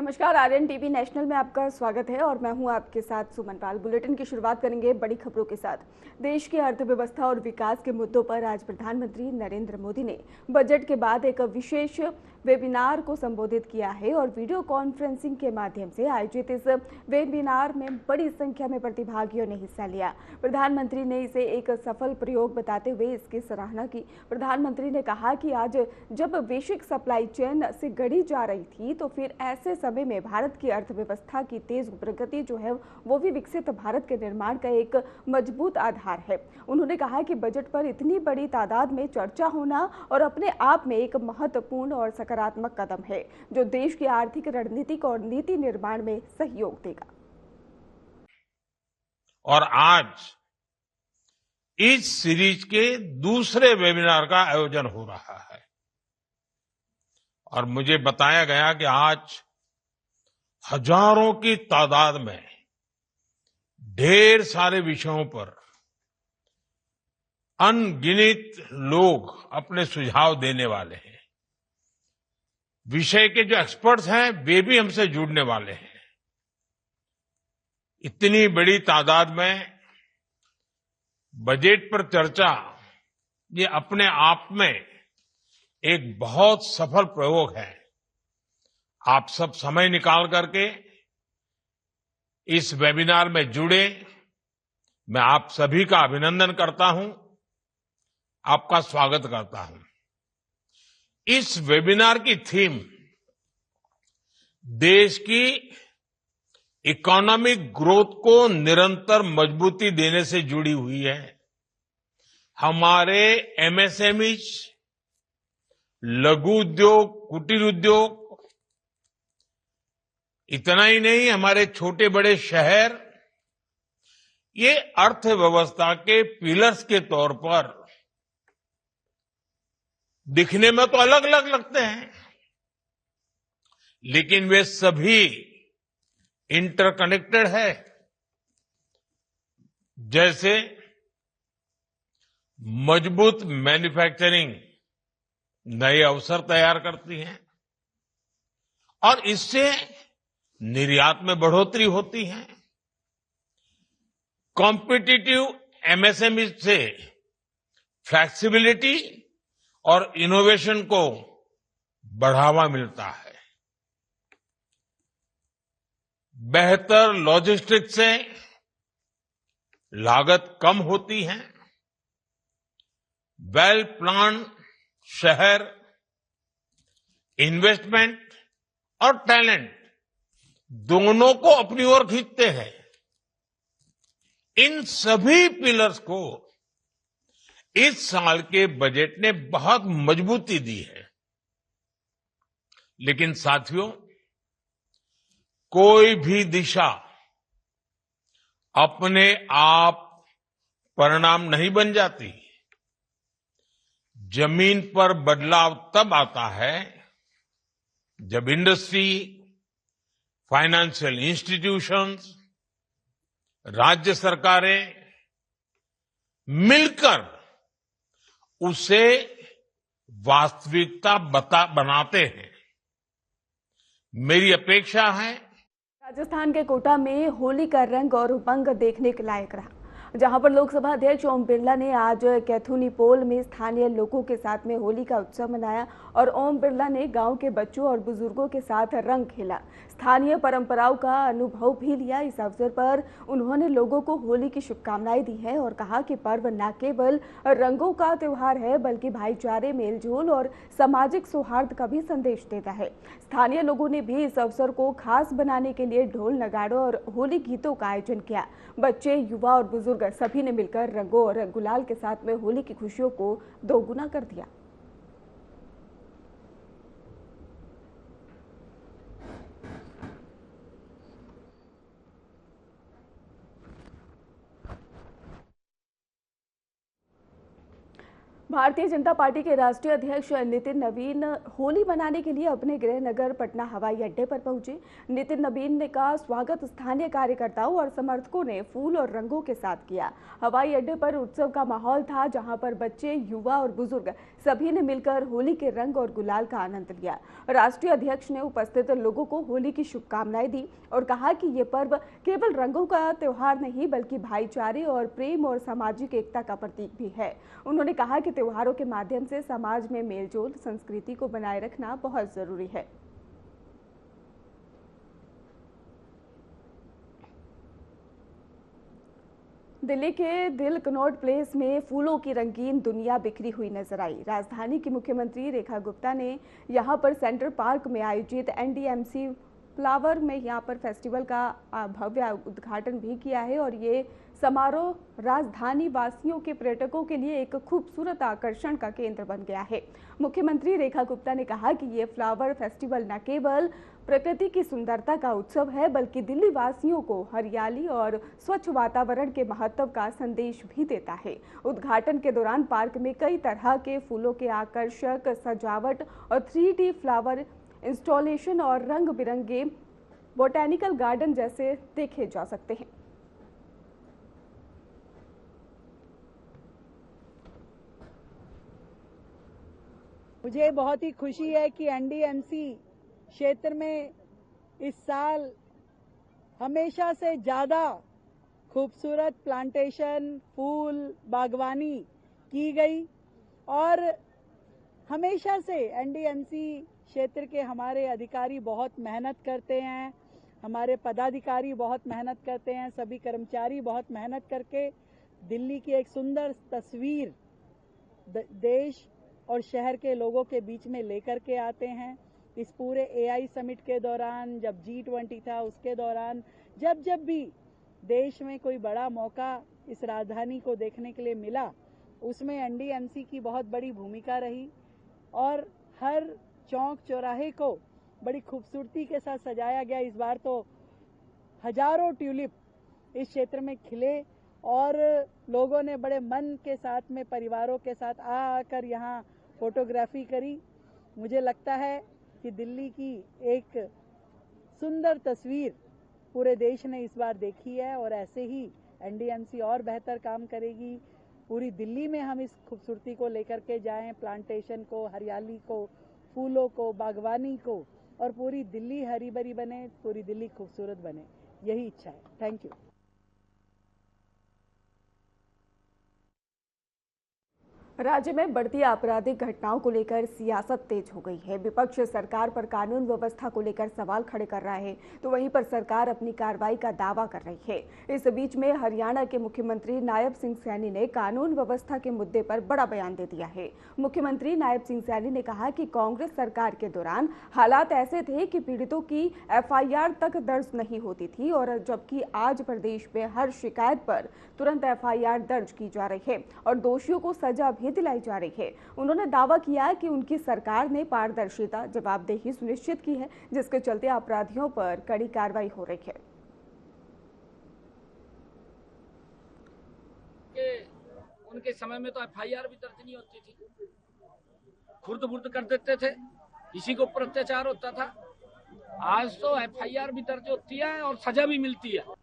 नमस्कार। Aryan TV national में आपका स्वागत है और मैं हूं आपके साथ सुमन पाल। बुलेटिन की शुरुआत करेंगे बड़ी खबरों के साथ। देश की अर्थव्यवस्था और विकास के मुद्दों पर आज प्रधानमंत्री नरेंद्र मोदी ने बजट के बाद एक विशेष वेबिनार को संबोधित किया है और वीडियो कॉन्फ्रेंसिंग के माध्यम से आयोजित इस वेबिनार में बड़ी संख्या में प्रतिभागियों ने हिस्सा लिया। प्रधानमंत्री ने इसे एक सफल प्रयोग बताते हुए इसकी सराहना की। प्रधानमंत्री ने कहा कि आज जब वैश्विक सप्लाई चेन से गढ़ी जा रही थी तो फिर ऐसे समय में भारत की अर्थव्यवस्था की तेज प्रगति जो है वो भी विकसित भारत के निर्माण का एक मजबूत आधार है। उन्होंने कहा कि बजट पर इतनी बड़ी तादाद में चर्चा होना और अपने आप में एक महत्वपूर्ण और सकारात्मक कदम है जो देश की आर्थिक रणनीतिक और नीति निर्माण में सहयोग देगा। और आज इस सीरीज के दूसरे वेबिनार का आयोजन हो रहा है और मुझे बताया गया कि आज हजारों की तादाद में ढेर सारे विषयों पर अनगिनत लोग अपने सुझाव देने वाले हैं। विषय के जो एक्सपर्ट्स हैं वे भी हमसे जुड़ने वाले हैं। इतनी बड़ी तादाद में बजट पर चर्चा ये अपने आप में एक बहुत सफल प्रयोग है। आप सब समय निकाल करके इस वेबिनार में जुड़े, मैं आप सभी का अभिनंदन करता हूं, आपका स्वागत करता हूं। इस वेबिनार की थीम देश की इकोनॉमिक ग्रोथ को निरंतर मजबूती देने से जुड़ी हुई है। हमारे एमएसएमईज, लघु उद्योग, कुटीर उद्योग, इतना ही नहीं हमारे छोटे बड़े शहर ये अर्थव्यवस्था के पिलर्स के तौर पर दिखने में तो अलग अलग लगते हैं, लेकिन वे सभी इंटरकनेक्टेड है। जैसे मजबूत मैन्युफैक्चरिंग नए अवसर तैयार करती है और इससे निर्यात में बढ़ोतरी होती है। कॉम्पिटिटिव एमएसएमई से फ्लेक्सिबिलिटी और इनोवेशन को बढ़ावा मिलता है। बेहतर लॉजिस्टिक्स से लागत कम होती है। वेल प्लान शहर, इन्वेस्टमेंट और टैलेंट दोनों को अपनी ओर खींचते हैं। इन सभी पिलर्स को इस साल के बजट ने बहुत मजबूती दी है। लेकिन साथियों, कोई भी दिशा अपने आप परिणाम नहीं बन जाती। जमीन पर बदलाव तब आता है जब इंडस्ट्री, फाइनेंशियल इंस्टीट्यूशंस, राज्य सरकारें मिलकर उसे वास्तविकता बनाते हैं। मेरी अपेक्षा है राजस्थान के कोटा में होली का रंग और उमंग देखने के लायक रहा, जहां पर लोकसभा अध्यक्ष ओम बिरला ने आज कैथुनी पोल में स्थानीय लोगों के साथ में होली का उत्सव मनाया और ओम बिरला ने गांव के बच्चों और बुजुर्गों के साथ रंग खेला, स्थानीय परंपराओं का अनुभव भी लिया। इस अवसर पर उन्होंने लोगों को होली की शुभकामनाएं दी है और कहा कि पर्व न केवल रंगों का त्योहार है बल्कि भाईचारे, मेलजोल और सामाजिक सौहार्द का भी संदेश देता है। स्थानीय लोगों ने भी इस अवसर को खास बनाने के लिए ढोल, नगाड़ों और होली गीतों का आयोजन किया। बच्चे, युवा और बुजुर्ग सभी ने मिलकर रंगों और गुलाल के साथ में होली की खुशियों को दोगुना कर दिया। भारतीय जनता पार्टी के राष्ट्रीय अध्यक्ष नितिन नवीन होली मनाने के लिए अपने गृह नगर पटना हवाई अड्डे पर पहुंचे। नितिन नवीन का स्वागत स्थानीय कार्यकर्ताओं और समर्थकों ने फूल और रंगों के साथ किया। हवाई अड्डे पर उत्सव का माहौल था, जहां पर बच्चे, युवा और बुजुर्ग सभी ने मिलकर होली के रंग और गुलाल का आनंद लिया। राष्ट्रीय अध्यक्ष ने उपस्थित लोगों को होली की शुभकामनाएं दी और कहा कि ये पर्व केवल रंगों का त्योहार नहीं, बल्कि भाईचारे और प्रेम और सामाजिक एकता का प्रतीक भी है। उन्होंने कहा कि त्योहारों के माध्यम से समाज में मेलजोल, संस्कृति को बनाए रखना बहुत जरूरी है। दिल्ली के दिल कनॉट प्लेस में फूलों की रंगीन दुनिया बिखरी हुई नजर आई। राजधानी की मुख्यमंत्री रेखा गुप्ता ने यहां पर सेंट्रल पार्क में आयोजित एनडीएमसी फ्लावर में यहां पर फेस्टिवल का भव्य उद्घाटन भी किया है और ये समारोह राजधानी वासियों के पर्यटकों के लिए एक खूबसूरत आकर्षण का केंद्र बन गया है। मुख्यमंत्री रेखा गुप्ता ने कहा कि ये फ्लावर फेस्टिवल न केवल प्रकृति की सुंदरता का उत्सव है, बल्कि दिल्ली वासियों को हरियाली और स्वच्छ वातावरण के महत्व का संदेश भी देता है। उद्घाटन के दौरान पार्क में कई तरह के फूलों के आकर्षक सजावट और 3D फ्लावर इंस्टॉलेशन और रंग बिरंगे बोटैनिकल गार्डन जैसे देखे जा सकते हैं। मुझे बहुत ही खुशी है कि एनडीएमसी क्षेत्र में इस साल हमेशा से ज़्यादा खूबसूरत प्लांटेशन, फूल, बागवानी की गई और हमेशा से एनडीएमसी क्षेत्र के हमारे अधिकारी बहुत मेहनत करते हैं, हमारे पदाधिकारी बहुत मेहनत करते हैं, सभी कर्मचारी बहुत मेहनत करके दिल्ली की एक सुंदर तस्वीर देश और शहर के लोगों के बीच में लेकर के आते हैं। इस पूरे एआई समिट के दौरान, जब G20 था उसके दौरान, जब भी देश में कोई बड़ा मौका इस राजधानी को देखने के लिए मिला, उसमें एनडीएमसी की बहुत बड़ी भूमिका रही और हर चौक चौराहे को बड़ी खूबसूरती के साथ सजाया गया। इस बार तो हजारों ट्यूलिप इस क्षेत्र में खिले और लोगों ने बड़े मन के साथ में परिवारों के साथ आकर यहाँ फोटोग्राफी करी। मुझे लगता है कि दिल्ली की एक सुंदर तस्वीर पूरे देश ने इस बार देखी है और ऐसे ही एनडीएमसी और बेहतर काम करेगी। पूरी दिल्ली में हम इस खूबसूरती को लेकर के जाएं, प्लांटेशन को, हरियाली को, फूलों को, बागवानी को, और पूरी दिल्ली हरी भरी बने, पूरी दिल्ली खूबसूरत बने, यही इच्छा है। Thank you. राज्य में बढ़ती आपराधिक घटनाओं को लेकर सियासत तेज हो गई है। विपक्ष सरकार पर कानून व्यवस्था को लेकर सवाल खड़े कर रहा है, तो वहीं पर सरकार अपनी कार्रवाई का दावा कर रही है। इस बीच में हरियाणा के मुख्यमंत्री नायब सिंह सैनी ने कानून व्यवस्था के मुद्दे पर बड़ा बयान दे दिया है। मुख्यमंत्री नायब सिंह सैनी ने कहा कि कांग्रेस सरकार के दौरान हालात ऐसे थे कि पीड़ितों की एफआईआर तक दर्ज नहीं होती थी, और जबकि आज प्रदेश में हर शिकायत पर तुरंत एफआईआर दर्ज की जा रही है और दोषियों को सजा भी दिलाई जा रही है। उन्होंने दावा किया कि उनकी सरकार ने पारदर्शिता, जवाबदेही सुनिश्चित की है, जिसके चलते अपराधियों पर कड़ी कार्रवाई हो रही है। उनके समय में तो एफआईआर भी दर्ज नहीं होती थी, खुर्द-बुर्द कर देते थे, किसी को ऊपर अत्याचार होता था। आज तो एफआईआर भी दर्ज होती है और सजा भी मिलती है।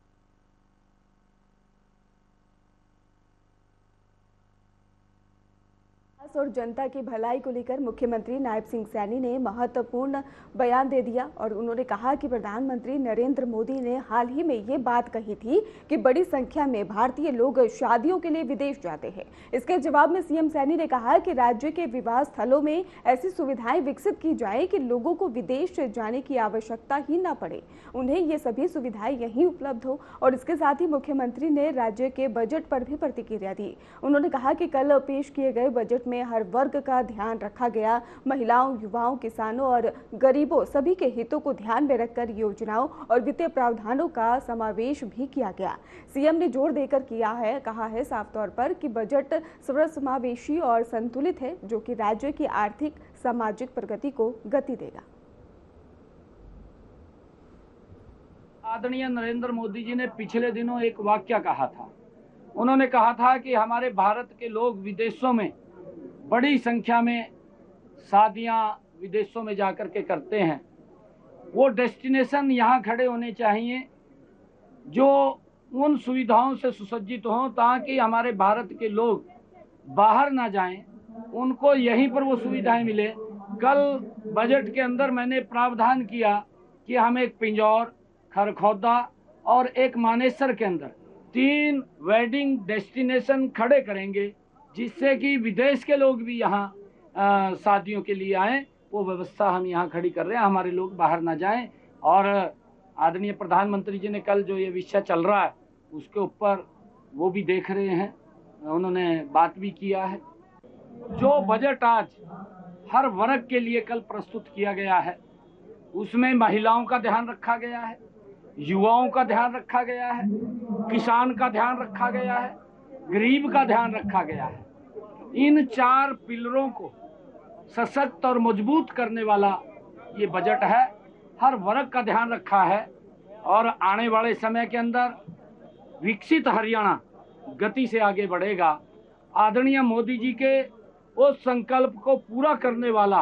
और जनता की भलाई को लेकर मुख्यमंत्री नायब सिंह सैनी ने महत्वपूर्ण बयान दे दिया और उन्होंने कहा कि प्रधानमंत्री नरेंद्र मोदी ने हाल ही में ये बात कही थी कि बड़ी संख्या में भारतीय लोग शादियों के लिए विदेश जाते हैं। इसके जवाब में सीएम सैनी ने कहा कि राज्य के विवाह स्थलों में ऐसी सुविधाएं विकसित की जाए कि लोगों को विदेश जाने की आवश्यकता ही न पड़े, उन्हें ये सभी सुविधाएं यहीं उपलब्ध हो। और इसके साथ ही मुख्यमंत्री ने राज्य के बजट पर भी प्रतिक्रिया दी। उन्होंने कहा कि कल पेश किए गए बजट में हर वर्ग का ध्यान रखा गया। महिलाओं, युवाओं, किसानों और गरीबों सभी के हितों को ध्यान में रखकर योजनाओं और वित्तीय प्रावधानों का समावेश भी किया गया। सीएम ने जोर देकर कहा है साफ तौर पर कि बजट सर्वसमावेशी और संतुलित है, जो कि राज्य की आर्थिक सामाजिक प्रगति को गति देगा। आदरणीय नरेंद्र मोदी जी ने पिछले दिनों एक वाक्य कहा था। उन्होंने कहा था कि हमारे भारत के लोग विदेशों में बड़ी संख्या में शादियां विदेशों में जाकर के करते हैं, वो डेस्टिनेशन यहाँ खड़े होने चाहिए जो उन सुविधाओं से सुसज्जित हों ताकि हमारे भारत के लोग बाहर ना जाएं, उनको यहीं पर वो सुविधाएं मिले। कल बजट के अंदर मैंने प्रावधान किया कि हम एक पिंजौर, खरखौदा और एक मानेसर के अंदर 3 वेडिंग डेस्टिनेशन खड़े करेंगे, जिससे कि विदेश के लोग भी यहाँ शादियों के लिए आएं। वो व्यवस्था हम यहाँ खड़ी कर रहे हैं, हमारे लोग बाहर ना जाएं। और आदरणीय प्रधानमंत्री जी ने कल जो ये विषय चल रहा है उसके ऊपर वो भी देख रहे हैं, उन्होंने बात भी किया है। जो बजट आज हर वर्ग के लिए कल प्रस्तुत किया गया है उसमें महिलाओं का ध्यान रखा गया है, युवाओं का ध्यान रखा गया है, किसान का ध्यान रखा गया है, गरीब का ध्यान रखा गया है। इन 4 पिलरों को सशक्त और मजबूत करने वाला ये बजट है। हर वर्ग का ध्यान रखा है और आने वाले समय के अंदर विकसित हरियाणा गति से आगे बढ़ेगा। आदरणीय मोदी जी के उस संकल्प को पूरा करने वाला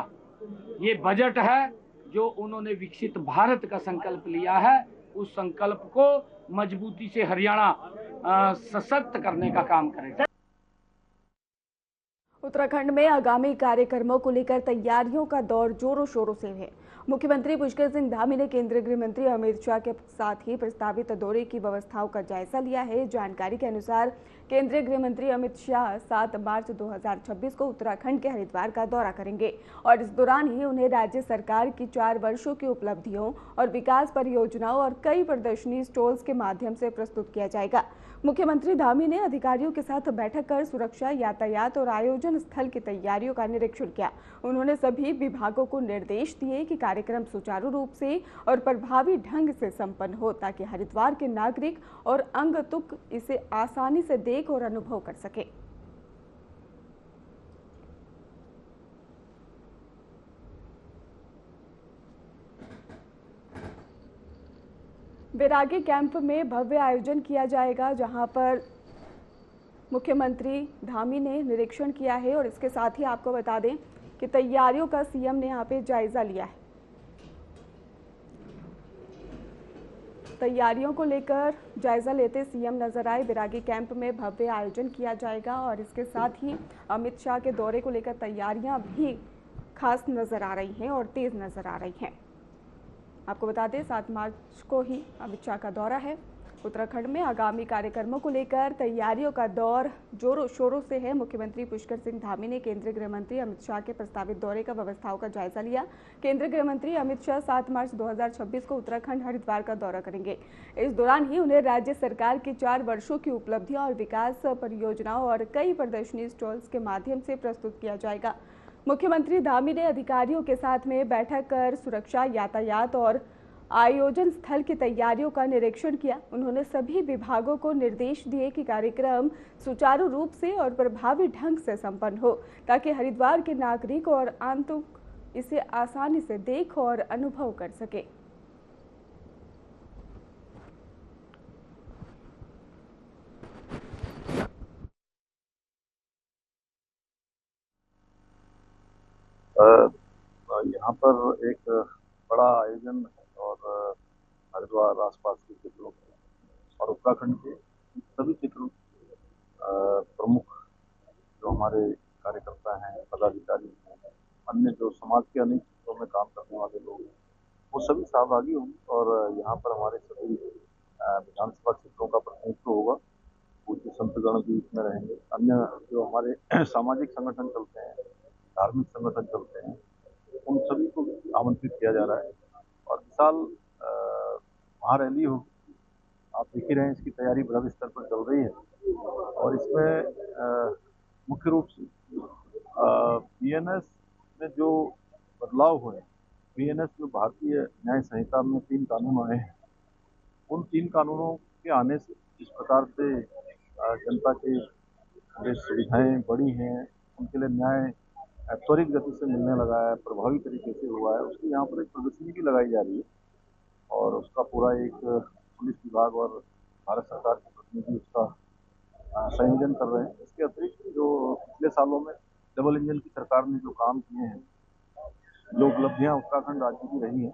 ये बजट है जो उन्होंने विकसित भारत का संकल्प लिया है। उस संकल्प को मजबूती से हरियाणा सशक्त करने का काम करेगा। उत्तराखंड में आगामी कार्यक्रमों को लेकर तैयारियों का दौर जोरों शोरों से है। मुख्यमंत्री पुष्कर सिंह धामी ने केंद्रीय गृह मंत्री अमित शाह के साथ ही प्रस्तावित दौरे की व्यवस्थाओं का जायजा लिया है। जानकारी के अनुसार केंद्रीय गृह मंत्री अमित शाह 7 मार्च 2026 को उत्तराखंड के हरिद्वार का दौरा करेंगे और इस दौरान ही उन्हें राज्य सरकार की 4 वर्षों की उपलब्धियों और विकास परियोजनाओं और कई प्रदर्शनी स्टॉल्स के माध्यम से प्रस्तुत किया जाएगा। मुख्यमंत्री धामी ने अधिकारियों के साथ बैठक कर सुरक्षा, यातायात और आयोजन स्थल की तैयारियों का निरीक्षण किया। उन्होंने सभी विभागों को निर्देश दिए कि कार्यक्रम सुचारू रूप से और प्रभावी ढंग से संपन्न हो ताकि हरिद्वार के नागरिक और आगंतुक इसे आसानी से देख और अनुभव कर सके। बैरागी कैंप में भव्य आयोजन किया जाएगा, जहां पर मुख्यमंत्री धामी ने निरीक्षण किया है और इसके साथ ही आपको बता दें कि तैयारियों का सीएम ने यहां पे जायजा लिया है। तैयारियों को लेकर जायजा लेते सीएम नजर आए। बैरागी कैंप में भव्य आयोजन किया जाएगा और इसके साथ ही अमित शाह के दौरे को लेकर तैयारियां भी खास नजर आ रही हैं और तेज नजर आ रही हैं। आपको बता दें 7 मार्च को ही अमित शाह का दौरा है। उत्तराखंड में आगामी कार्यक्रमों को लेकर तैयारियों का दौर जोरों शोरों से है। मुख्यमंत्री पुष्कर सिंह धामी ने केंद्रीय गृह मंत्री अमित शाह के प्रस्तावित दौरे का व्यवस्थाओं का जायजा लिया। केंद्रीय गृह मंत्री अमित शाह 7 मार्च 2026 को उत्तराखंड हरिद्वार का दौरा करेंगे। इस दौरान ही उन्हें राज्य सरकार की 4 वर्षों की उपलब्धियां और विकास परियोजनाओं और कई प्रदर्शनी स्टॉल्स के माध्यम से प्रस्तुत किया जाएगा। मुख्यमंत्री धामी ने अधिकारियों के साथ में बैठक कर सुरक्षा, यातायात और आयोजन स्थल की तैयारियों का निरीक्षण किया। उन्होंने सभी विभागों को निर्देश दिए कि कार्यक्रम सुचारू रूप से और प्रभावी ढंग से संपन्न हो ताकि हरिद्वार के नागरिक और आगंतुक इसे आसानी से देख और अनुभव कर सके। यहाँ पर एक बड़ा आयोजन और हरिद्वार आसपास के क्षेत्रों और उत्तराखंड के सभी क्षेत्रों प्रमुख जो हमारे कार्यकर्ता हैं, पदाधिकारी हैं, अन्य जो समाज के अनेक क्षेत्रों में काम करने वाले लोग हैं, वो सभी सहभागी होंगे और यहाँ पर हमारे सभी विधानसभा क्षेत्रों का प्रतिनिधित्व होगा। पूज्य संतगण भी इसमें रहेंगे। अन्य जो हमारे सामाजिक संगठन चलते हैं, धार्मिक संगठन चलते हैं, उन सभी को आमंत्रित किया जा रहा है और विशाल महारैली होगी। आप देख ही रहे हैं, इसकी तैयारी बड़े स्तर पर चल रही है और इसमें मुख्य रूप से बीएनएस में जो बदलाव हुए, बीएनएस जो भारतीय न्याय संहिता में 3 कानून आए हैं, उन 3 कानूनों के आने से जिस प्रकार से जनता की सुविधाएं बढ़ी हैं, उनके लिए न्याय त्वरित गति से मिलने लगा है, प्रभावी तरीके से हुआ है, उसकी यहाँ पर एक प्रदर्शनी भी लगाई जा रही है और उसका पूरा एक पुलिस विभाग और भारत सरकार के प्रतिनिधि उसका संयोजन कर रहे हैं। इसके अतिरिक्त जो पिछले सालों में डबल इंजन की सरकार ने जो काम किए हैं, जो उपलब्धियां उत्तराखंड राज्य की रही हैं,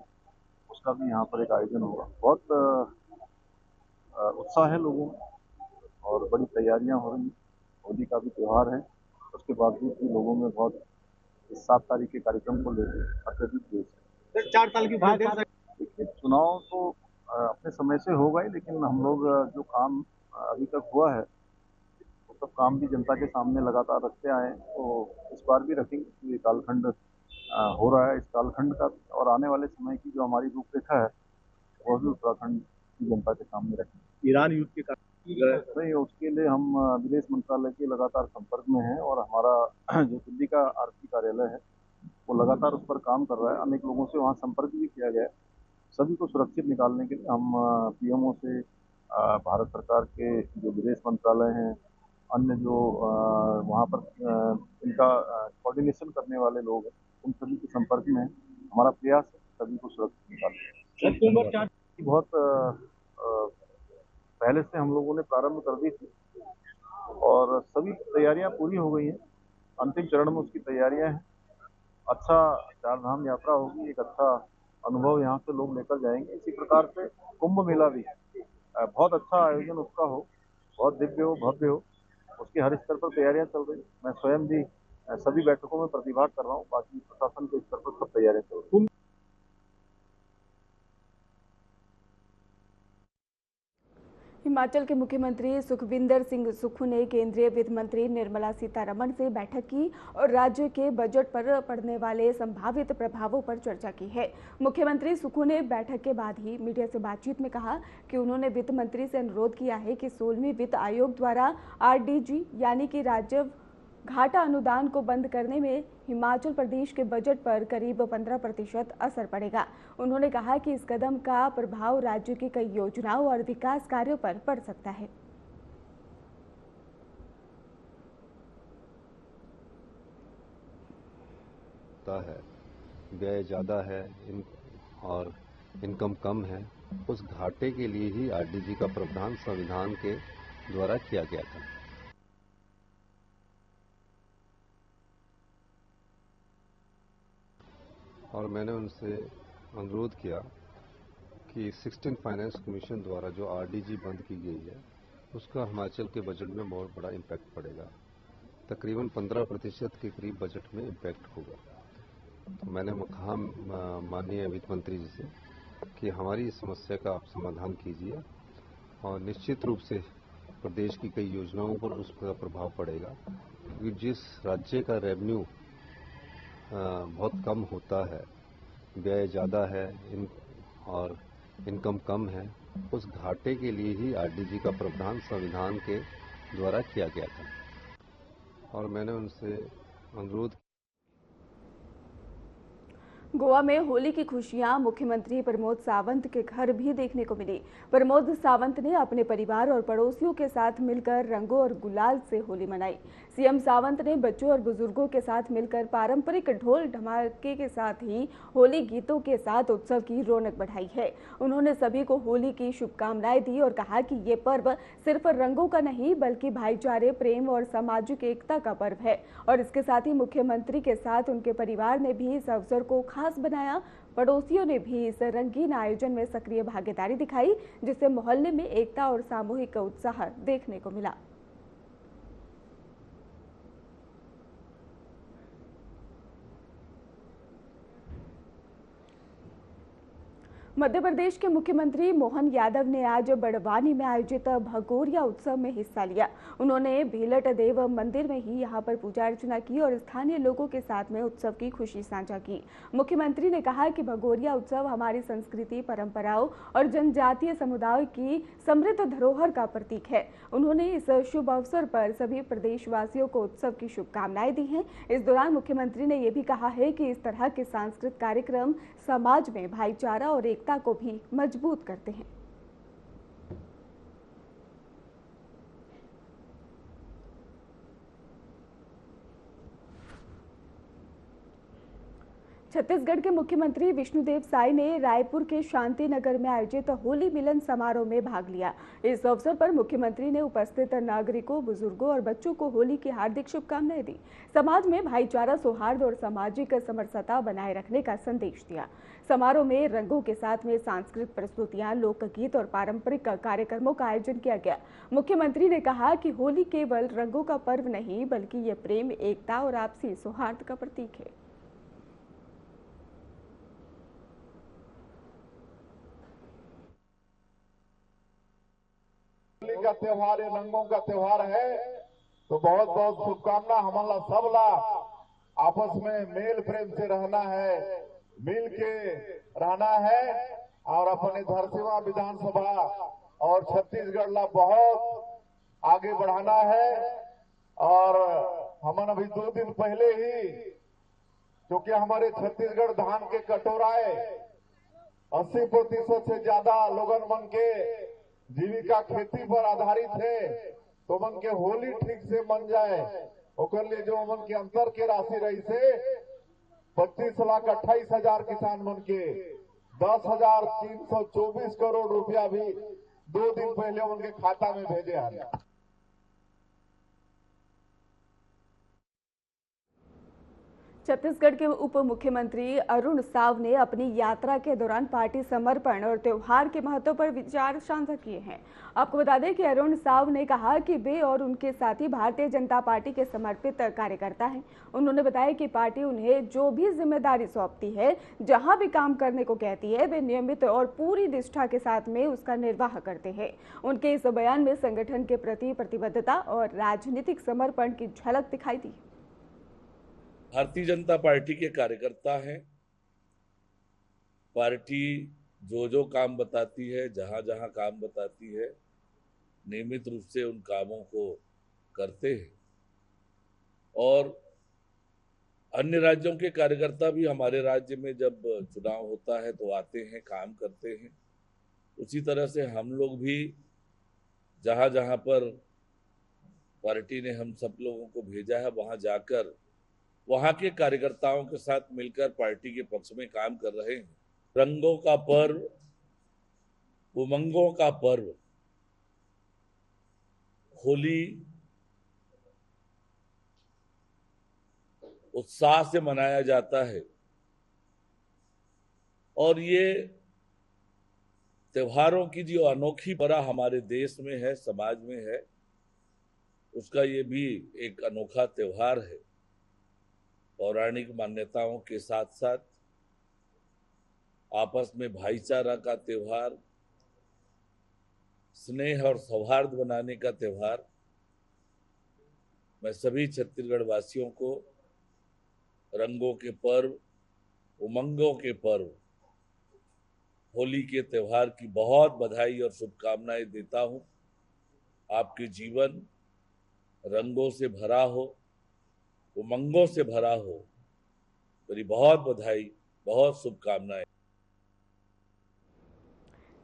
उसका भी यहाँ पर एक आयोजन होगा। बहुत उत्साह है लोगों में और बड़ी तैयारियां हो रही हैं। होली का भी त्योहार है, उसके बावजूद भी लोगों में बहुत इस 7 तारीख के कार्यक्रम को लेकर अत्यधिक जोश है। 4 साल की बात है। देखिए, चुनाव तो अपने समय से होगा ही, लेकिन हम लोग जो काम अभी तक हुआ है वो सब काम भी जनता के सामने लगातार रखते आए हैं। तो इस बार भी रखेंगे। ये कालखंड हो रहा है, इस कालखंड का और आने वाले समय की जो हमारी रूपरेखा है वो भी उत्तराखंड की जनता के सामने रखेंगे। ईरान युद्ध के नहीं, उसके लिए हम विदेश मंत्रालय के लगातार संपर्क में हैं और हमारा जो दिल्ली का आरती कार्यालय है वो लगातार उस पर काम कर रहा है। अनेक लोगों से वहाँ संपर्क भी किया गया है। सभी को सुरक्षित निकालने के लिए हम पीएमओ से भारत सरकार के जो विदेश मंत्रालय हैं, अन्य जो वहाँ पर इनका कोऑर्डिनेशन करने वाले लोग हैं, उन सभी के संपर्क में हैं। हमारा प्रयास है सभी को सुरक्षित निकालने। बहुत पहले से हम लोगों ने प्रारंभ कर दी थी और सभी तैयारियां पूरी हो गई हैं। अंतिम चरण में उसकी तैयारियां हैं। अच्छा चार धाम यात्रा होगी, एक अच्छा अनुभव यहाँ से लोग लेकर जाएंगे। इसी प्रकार से कुंभ मेला भी बहुत अच्छा आयोजन उसका हो, बहुत दिव्य हो, भव्य हो, उसकी हर स्तर पर तैयारियां चल रही। मैं स्वयं भी सभी बैठकों में प्रतिभाग कर रहा हूँ। बाकी प्रशासन के स्तर पर सब तैयारियां चल रही। हिमाचल के मुख्यमंत्री सुखविंदर सिंह सुक्खू ने केंद्रीय वित्त मंत्री निर्मला सीतारमण से बैठक की और राज्य के बजट पर पड़ने वाले संभावित प्रभावों पर चर्चा की है। मुख्यमंत्री सुक्खू ने बैठक के बाद ही मीडिया से बातचीत में कहा कि उन्होंने वित्त मंत्री से अनुरोध किया है कि 16वीं वित्त आयोग द्वारा आरडीजी यानी कि राज्य घाटा अनुदान को बंद करने में हिमाचल प्रदेश के बजट पर करीब 15% असर पड़ेगा। उन्होंने कहा कि इस कदम का प्रभाव राज्य की कई योजनाओं और विकास कार्यों पर पड़ सकता है। व्यय ज़्यादा है और इनकम कम है, उस घाटे के लिए ही आरडीजी का प्रावधान संविधान के द्वारा किया गया था। और मैंने उनसे अनुरोध किया कि 16 फाइनेंस कमीशन द्वारा जो आरडीजी बंद की गई है उसका हिमाचल के बजट में बहुत बड़ा इम्पैक्ट पड़ेगा। तकरीबन 15% के करीब बजट में इम्पैक्ट होगा। तो मैंने कहा माननीय वित्त मंत्री जी से कि हमारी इस समस्या का आप समाधान कीजिए और निश्चित रूप से प्रदेश की कई योजनाओं पर उसका प्रभाव पड़ेगा, क्योंकि जिस राज्य का रेवेन्यू बहुत कम होता है, व्यय ज़्यादा है और इनकम कम है, उस घाटे के लिए ही आरडीजी का प्रावधान संविधान के द्वारा किया गया था। और मैंने उनसे अनुरोध गोवा में होली की खुशियां मुख्यमंत्री प्रमोद सावंत के घर भी देखने को मिली। प्रमोद सावंत ने अपने परिवार और पड़ोसियों के साथ मिलकर रंगों और गुलाल से होली मनाई। सीएम सावंत ने बच्चों और बुजुर्गों के साथ मिलकर पारंपरिक ढोल धमाके के साथ ही होली गीतों के साथ उत्सव की रौनक बढ़ाई है। उन्होंने सभी को होली की शुभकामनाएं दी और कहा कि ये पर्व सिर्फ रंगों का नहीं बल्कि भाईचारे, प्रेम और सामाजिक एकता का पर्व है। और इसके साथ ही मुख्यमंत्री के साथ उनके परिवार ने भी इस अवसर को खास बनाया। पड़ोसियों ने भी इस रंगीन आयोजन में सक्रिय भागीदारी दिखाई, जिससे मोहल्ले में एकता और सामूहिक उत्साह देखने को मिला। मध्य प्रदेश के मुख्यमंत्री मोहन यादव ने आज बड़वानी में आयोजित भगोरिया उत्सव में हिस्सा लिया। उन्होंने भीलट देव मंदिर में ही यहां पर पूजा अर्चना की और स्थानीय लोगों के साथ में उत्सव की खुशी साझा की। मुख्यमंत्री ने कहा कि भगोरिया उत्सव हमारी संस्कृति, परंपराओं और जनजातीय समुदाय की समृद्ध धरोहर का प्रतीक है। उन्होंने इस शुभ अवसर पर सभी प्रदेशवासियों को उत्सव की शुभकामनाएं दी हैं। इस दौरान मुख्यमंत्री ने यह भी कहा है कि इस तरह के सांस्कृतिक कार्यक्रम समाज में भाईचारा और एकता को भी मजबूत करते हैं। छत्तीसगढ़ के मुख्यमंत्री विष्णुदेव साय ने रायपुर के शांति नगर में आयोजित होली मिलन समारोह में भाग लिया। इस अवसर पर मुख्यमंत्री ने उपस्थित नागरिकों, बुजुर्गों और बच्चों को होली की हार्दिक शुभकामनाएं दी। समाज में भाईचारा, सौहार्द और सामाजिक समरसता बनाए रखने का संदेश दिया। समारोह में रंगों के साथ में सांस्कृतिक प्रस्तुतियां, लोकगीत और पारंपरिक कार्यक्रमों का आयोजन किया गया। मुख्यमंत्री ने कहा कि होली केवल रंगों का पर्व नहीं, बल्कि ये प्रेम, एकता और आपसी सौहार्द का प्रतीक है। होली का त्योहार, ये रंगों का त्योहार है, तो बहुत बहुत शुभकामना। हमारा सबला आपस में मेल प्रेम से रहना है, मिल के रहना है और अपने धरसीमा विधानसभा और छत्तीसगढ़ ला बहुत आगे बढ़ाना है। और हमन अभी 2 दिन पहले ही, क्योंकि हमारे छत्तीसगढ़ धान के कटोराए 80% से ज्यादा लोगन मन के जीविका खेती पर आधारित है, तो मन के होली ठीक से मन जाए ओकर लिए जो मन के अंतर के राशि रही से 25,28,000 किसान मन के 10,324 करोड़ रुपया भी 2 दिन पहले उनके खाता में भेजे हैं। छत्तीसगढ़ के उप मुख्यमंत्री अरुण साव ने अपनी यात्रा के दौरान पार्टी समर्पण और त्योहार के महत्व पर विचार साझा किए हैं। आपको बता दें कि अरुण साव ने कहा कि वे और उनके साथी भारतीय जनता पार्टी के समर्पित कार्यकर्ता हैं। उन्होंने बताया कि पार्टी उन्हें जो भी जिम्मेदारी सौंपती है, जहां भी काम करने को कहती है, वे नियमित और पूरी निष्ठा के साथ में उसका निर्वाह करते हैं। उनके इस बयान में संगठन के प्रति प्रतिबद्धता और राजनीतिक समर्पण की झलक दिखाई दी। भारतीय जनता पार्टी के कार्यकर्ता हैं। पार्टी जो जो काम बताती है, जहां जहां काम बताती है, नियमित रूप से उन कामों को करते हैं। और अन्य राज्यों के कार्यकर्ता भी हमारे राज्य में जब चुनाव होता है तो आते हैं, काम करते हैं। उसी तरह से हम लोग भी जहां जहां पर पार्टी ने हम सब लोगों को भेजा है, वहां जाकर वहां के कार्यकर्ताओं के साथ मिलकर पार्टी के पक्ष में काम कर रहे हैं। रंगों का पर्व, उमंगों का पर्व होली उत्साह से मनाया जाता है और ये त्योहारों की जो अनोखी परंपरा हमारे देश में है, समाज में है, उसका ये भी एक अनोखा त्योहार है। पौराणिक मान्यताओं के साथ साथ आपस में भाईचारा का त्योहार, स्नेह और सौहार्द बनाने का त्योहार। मैं सभी छत्तीसगढ़ वासियों को रंगों के पर्व, उमंगों के पर्व, होली के त्योहार की बहुत बधाई और शुभकामनाएं देता हूं। आपके जीवन रंगों से भरा हो, उमंगों से भरा हो। मेरी बहुत बधाई, बहुत शुभकामनाएं।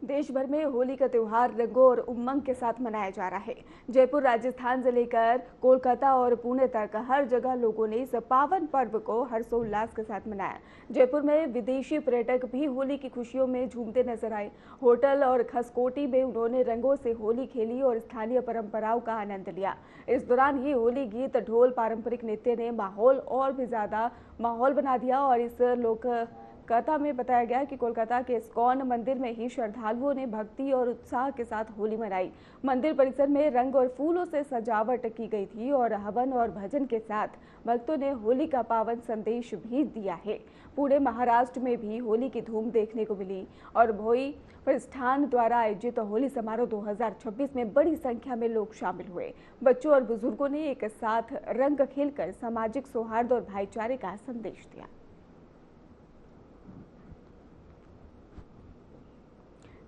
देश भर में होली का त्योहार रंगों और उमंग के साथ मनाया जा रहा है। जयपुर, राजस्थान से लेकर कोलकाता और पुणे तक हर जगह लोगों ने इस पावन पर्व को हर्षोल्लास के साथ मनाया। जयपुर में विदेशी पर्यटक भी होली की खुशियों में झूमते नजर आए। होटल और खसकोटी में उन्होंने रंगों से होली खेली और स्थानीय परंपराओं का आनंद लिया। इस दौरान ही होली गीत, ढोल, पारंपरिक नृत्य ने माहौल और भी ज्यादा माहौल बना दिया। और इस लोक कथा में बताया गया कि कोलकाता के इस्कॉन मंदिर में ही श्रद्धालुओं ने भक्ति और उत्साह के साथ होली मनाई। मंदिर परिसर में रंग और फूलों से सजावट की गई थी और हवन और भजन के साथ भक्तों ने होली का पावन संदेश भी दिया है। पुणे, महाराष्ट्र में भी होली की धूम देखने को मिली और भोई प्रतिष्ठान द्वारा आयोजित होली समारोह 2026 में बड़ी संख्या में लोग शामिल हुए। बच्चों और बुजुर्गों ने एक साथ रंग खेलकर सामाजिक सौहार्द और भाईचारे का संदेश दिया।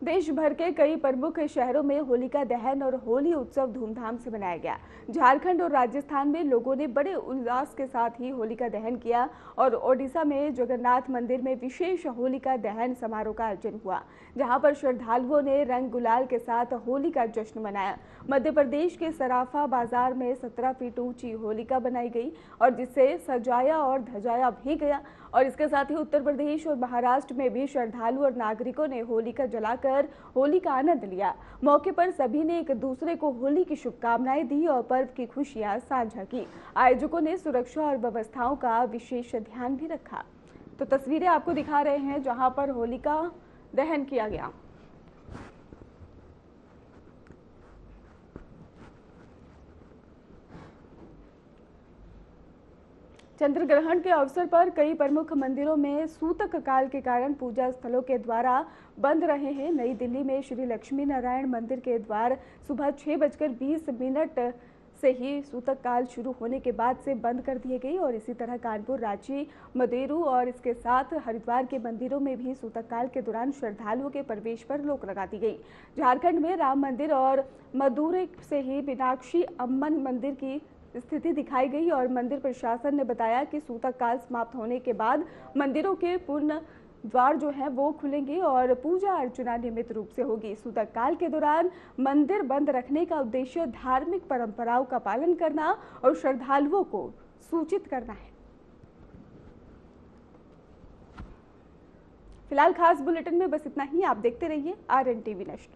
देश भर के कई प्रमुख शहरों में होलिका दहन और होली उत्सव धूमधाम से मनाया गया। झारखंड और राजस्थान में लोगों ने बड़े उल्लास के साथ ही होलिका दहन किया और ओडिशा में जगन्नाथ मंदिर में विशेष होलिका दहन समारोह का आयोजन हुआ, जहां पर श्रद्धालुओं ने रंग गुलाल के साथ होली का जश्न मनाया। मध्य प्रदेश के सराफा बाजार में 17 फीट ऊंची होलिका बनाई गई और जिसे सजाया और धजाया भी गया और इसके साथ ही उत्तर प्रदेश और महाराष्ट्र में भी श्रद्धालु और नागरिकों ने होलिका जलाकर होली का आनंद लिया। मौके पर सभी ने एक दूसरे को होली की शुभकामनाएं दी और पर्व की खुशियां साझा की। आयोजकों ने सुरक्षा और व्यवस्थाओं का विशेष ध्यान भी रखा। तो तस्वीरें आपको दिखा रहे हैं जहां पर होलिका दहन किया गया। चंद्र ग्रहण के अवसर पर कई प्रमुख मंदिरों में सूतक काल के कारण पूजा स्थलों के द्वार बंद रहे हैं। नई दिल्ली में श्री लक्ष्मी नारायण मंदिर के द्वार सुबह 6:20 से ही सूतक काल शुरू होने के बाद से बंद कर दिए गए और इसी तरह कानपुर, रांची, मदेरू और इसके साथ हरिद्वार के मंदिरों में भी सूतक काल के दौरान श्रद्धालुओं के प्रवेश पर रोक लगा दी गई। झारखंड में राम मंदिर और मदुरै से ही मीनाक्षी अम्मन मंदिर की स्थिति दिखाई गई और मंदिर प्रशासन ने बताया कि सूतक काल समाप्त होने के बाद मंदिरों के पूर्ण द्वार जो है वो खुलेंगे और पूजा अर्चना नियमित रूप से होगी। सूतक काल के दौरान मंदिर बंद रखने का उद्देश्य धार्मिक परंपराओं का पालन करना और श्रद्धालुओं को सूचित करना है। फिलहाल खास बुलेटिन में बस इतना ही। आप देखते रहिए RN TV नेशनल।